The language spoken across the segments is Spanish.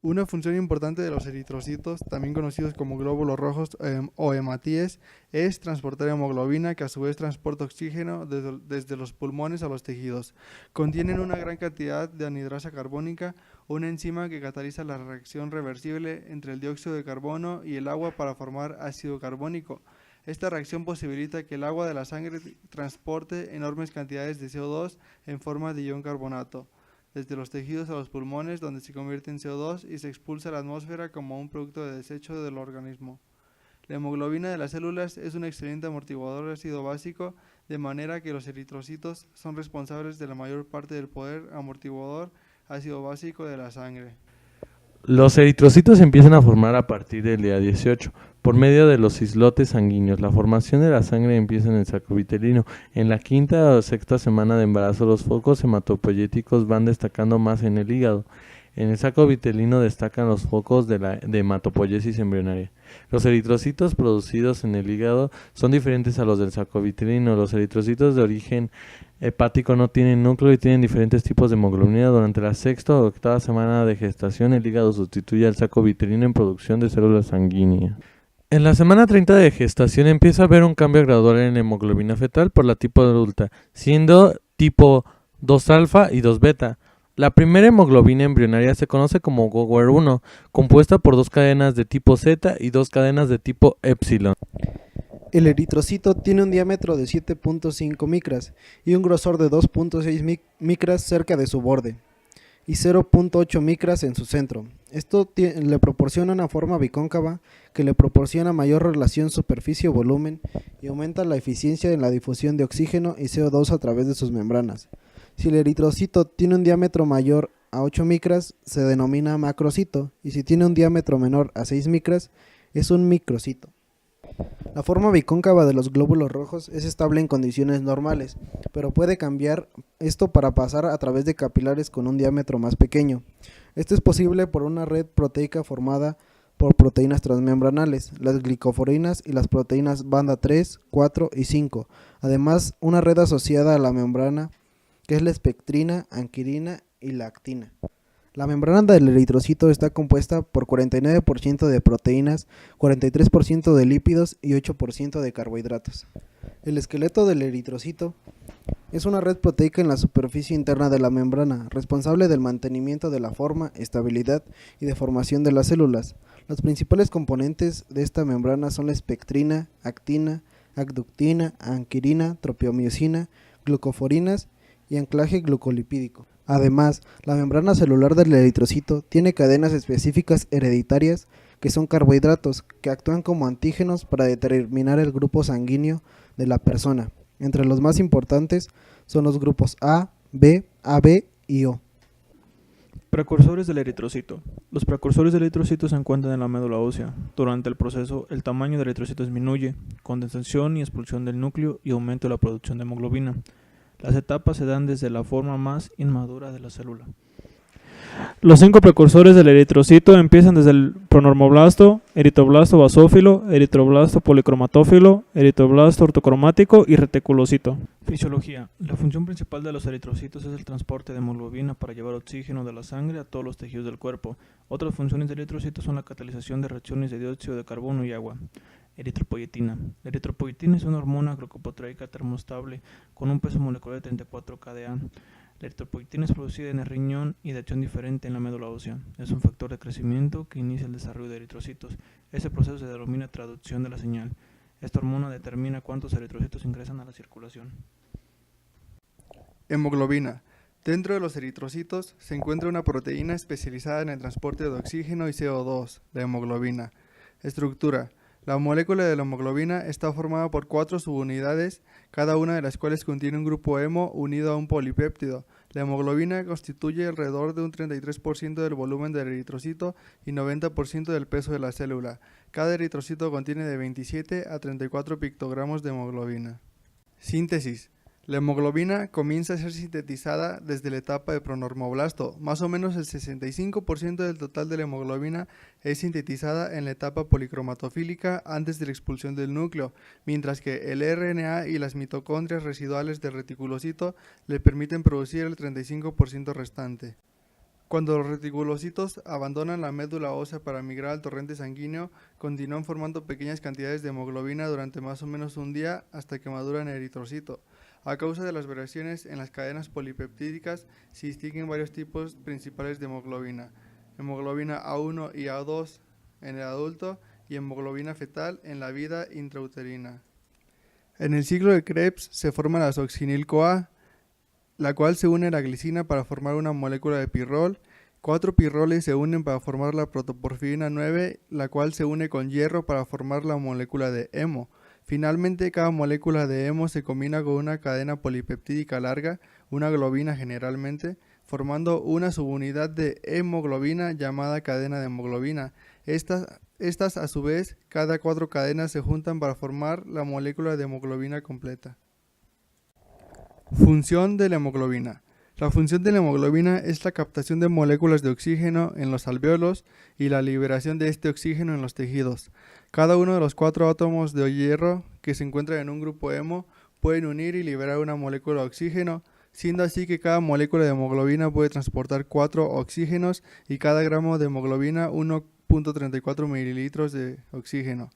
Una función importante de los eritrocitos, también conocidos como glóbulos rojos o hematíes, es transportar hemoglobina, que a su vez transporta oxígeno desde los pulmones a los tejidos. Contienen una gran cantidad de anhidrasa carbónica, una enzima que cataliza la reacción reversible entre el dióxido de carbono y el agua para formar ácido carbónico. Esta reacción posibilita que el agua de la sangre transporte enormes cantidades de CO2 en forma de ion carbonato desde los tejidos a los pulmones, donde se convierte en CO2 y se expulsa a la atmósfera como un producto de desecho del organismo. La hemoglobina de las células es un excelente amortiguador de ácido básico, de manera que los eritrocitos son responsables de la mayor parte del poder amortiguador ácido básico de la sangre. Los eritrocitos se empiezan a formar a partir del día 18, por medio de los islotes sanguíneos. La formación de la sangre empieza en el saco vitelino. En la quinta o sexta semana de embarazo, los focos hematopoyéticos van destacando más en el hígado. En el saco vitelino destacan los focos de hematopoiesis embrionaria. Los eritrocitos producidos en el hígado son diferentes a los del saco vitelino. Los eritrocitos de origen hepático no tienen núcleo y tienen diferentes tipos de hemoglobina. Durante la sexta o octava semana de gestación, el hígado sustituye al saco vitelino en producción de células sanguíneas. En la semana 30 de gestación empieza a haber un cambio gradual en la hemoglobina fetal por la tipo adulta, siendo tipo 2 alfa y 2 beta. La primera hemoglobina embrionaria se conoce como GOWER1, compuesta por 2 cadenas de tipo Z y 2 cadenas de tipo Epsilon. El eritrocito tiene un diámetro de 7.5 micras y un grosor de 2.6 micras cerca de su borde y 0.8 micras en su centro. Esto le proporciona una forma bicóncava que le proporciona mayor relación superficie-volumen y aumenta la eficiencia en la difusión de oxígeno y CO2 a través de sus membranas. Si el eritrocito tiene un diámetro mayor a 8 micras, se denomina macrocito, y si tiene un diámetro menor a 6 micras, es un microcito. La forma bicóncava de los glóbulos rojos es estable en condiciones normales, pero puede cambiar esto para pasar a través de capilares con un diámetro más pequeño. Esto es posible por una red proteica formada por proteínas transmembranales, las glicoforinas y las proteínas banda 3, 4 y 5. Además, una red asociada a la membrana que es la espectrina, anquirina y la actina. La membrana del eritrocito está compuesta por 49% de proteínas, 43% de lípidos y 8% de carbohidratos. El esqueleto del eritrocito es una red proteica en la superficie interna de la membrana, responsable del mantenimiento de la forma, estabilidad y deformación de las células. Los principales componentes de esta membrana son la espectrina, actina, adductina, anquirina, tropiomiosina, glucoforinas y anclaje glucolipídico. Además, la membrana celular del eritrocito tiene cadenas específicas hereditarias que son carbohidratos que actúan como antígenos para determinar el grupo sanguíneo de la persona. Entre los más importantes son los grupos A, B, AB y O. Precursores del eritrocito. Los precursores del eritrocito se encuentran en la médula ósea. Durante el proceso, el tamaño del eritrocito disminuye, condensación y expulsión del núcleo y aumento de la producción de hemoglobina. Las etapas se dan desde la forma más inmadura de la célula. Los 5 precursores del eritrocito empiezan desde el pronormoblasto, eritroblasto basófilo, eritroblasto policromatófilo, eritroblasto ortocromático y reticulocito. Fisiología. La función principal de los eritrocitos es el transporte de hemoglobina para llevar oxígeno de la sangre a todos los tejidos del cuerpo. Otras funciones del eritrocito son la catalización de reacciones de dióxido de carbono y agua. Eritropoyetina. La eritropoyetina es una hormona glucoproteica termostable con un peso molecular de 34 kDa. La eritropoyetina es producida en el riñón y de acción diferente en la médula ósea. Es un factor de crecimiento que inicia el desarrollo de eritrocitos. Este proceso se denomina traducción de la señal. Esta hormona determina cuántos eritrocitos ingresan a la circulación. Hemoglobina. Dentro de los eritrocitos se encuentra una proteína especializada en el transporte de oxígeno y CO2, la hemoglobina. Estructura. La molécula de la hemoglobina está formada por 4 subunidades, cada una de las cuales contiene un grupo hemo unido a un polipéptido. La hemoglobina constituye alrededor de un 33% del volumen del eritrocito y 90% del peso de la célula. Cada eritrocito contiene de 27 a 34 pictogramos de hemoglobina. Síntesis. La hemoglobina comienza a ser sintetizada desde la etapa de pronormoblasto. Más o menos el 65% del total de la hemoglobina es sintetizada en la etapa policromatofílica antes de la expulsión del núcleo, mientras que el RNA y las mitocondrias residuales del reticulocito le permiten producir el 35% restante. Cuando los reticulocitos abandonan la médula ósea para migrar al torrente sanguíneo, continúan formando pequeñas cantidades de hemoglobina durante más o menos un día hasta que maduran el eritrocito. A causa de las variaciones en las cadenas polipeptídicas, se distinguen varios tipos principales de hemoglobina: hemoglobina A1 y A2 en el adulto y hemoglobina fetal en la vida intrauterina. En el ciclo de Krebs se forma la succinil-CoA, la cual se une a la glicina para formar una molécula de pirrol. 4 pirroles se unen para formar la protoporfirina 9, la cual se une con hierro para formar la molécula de hemo. Finalmente, cada molécula de hemo se combina con una cadena polipeptídica larga, una globina generalmente, formando una subunidad de hemoglobina llamada cadena de hemoglobina. Estas a su vez, cada 4 cadenas se juntan para formar la molécula de hemoglobina completa. Función de la hemoglobina. La función de la hemoglobina es la captación de moléculas de oxígeno en los alvéolos y la liberación de este oxígeno en los tejidos. Cada uno de los 4 átomos de hierro que se encuentran en un grupo hemo pueden unir y liberar una molécula de oxígeno, siendo así que cada molécula de hemoglobina puede transportar 4 oxígenos y cada gramo de hemoglobina 1.34 mililitros de oxígeno.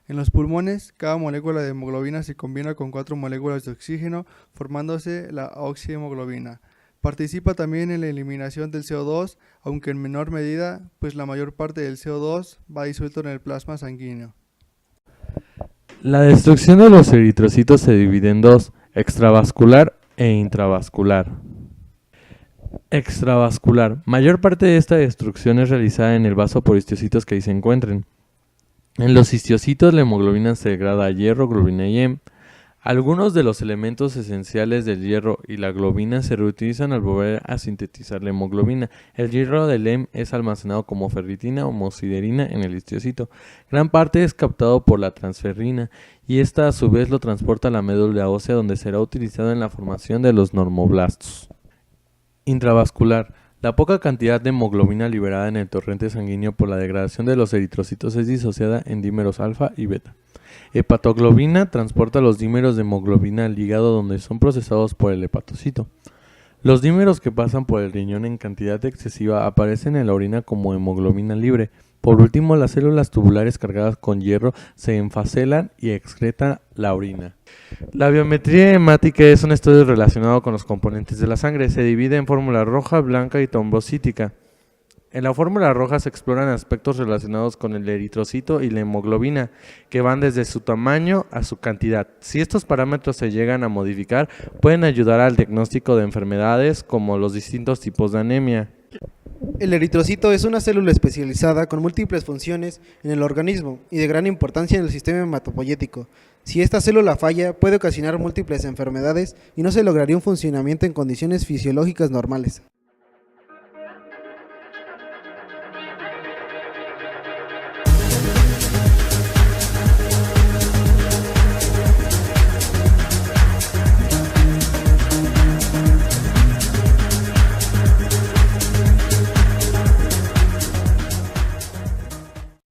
En los pulmones, cada molécula de hemoglobina se combina con 4 moléculas de oxígeno, formándose la oxihemoglobina. Participa también en la eliminación del CO2, aunque en menor medida, pues la mayor parte del CO2 va disuelto en el plasma sanguíneo. La destrucción de los eritrocitos se divide en dos: extravascular e intravascular. Extravascular. Mayor parte de esta destrucción es realizada en el vaso por histocitos que ahí se encuentren. En los histocitos la hemoglobina se degrada a hierro, globina y heme. Algunos de los elementos esenciales del hierro y la globina se reutilizan al volver a sintetizar la hemoglobina. El hierro del heme es almacenado como ferritina o homosiderina en el histocito. Gran parte es captado por la transferrina y esta a su vez lo transporta a la médula ósea, donde será utilizado en la formación de los normoblastos. Intravascular. La poca cantidad de hemoglobina liberada en el torrente sanguíneo por la degradación de los eritrocitos es disociada en dímeros alfa y beta. Hepatoglobina transporta los dímeros de hemoglobina al hígado, donde son procesados por el hepatocito. Los dímeros que pasan por el riñón en cantidad excesiva aparecen en la orina como hemoglobina libre. Por último, las células tubulares cargadas con hierro se enfacelan y excretan la orina. La biometría hemática es un estudio relacionado con los componentes de la sangre. Se divide en fórmula roja, blanca y trombocítica. En la fórmula roja se exploran aspectos relacionados con el eritrocito y la hemoglobina, que van desde su tamaño a su cantidad. Si estos parámetros se llegan a modificar, pueden ayudar al diagnóstico de enfermedades como los distintos tipos de anemia. El eritrocito es una célula especializada con múltiples funciones en el organismo y de gran importancia en el sistema hematopoyético. Si esta célula falla, puede ocasionar múltiples enfermedades y no se lograría un funcionamiento en condiciones fisiológicas normales.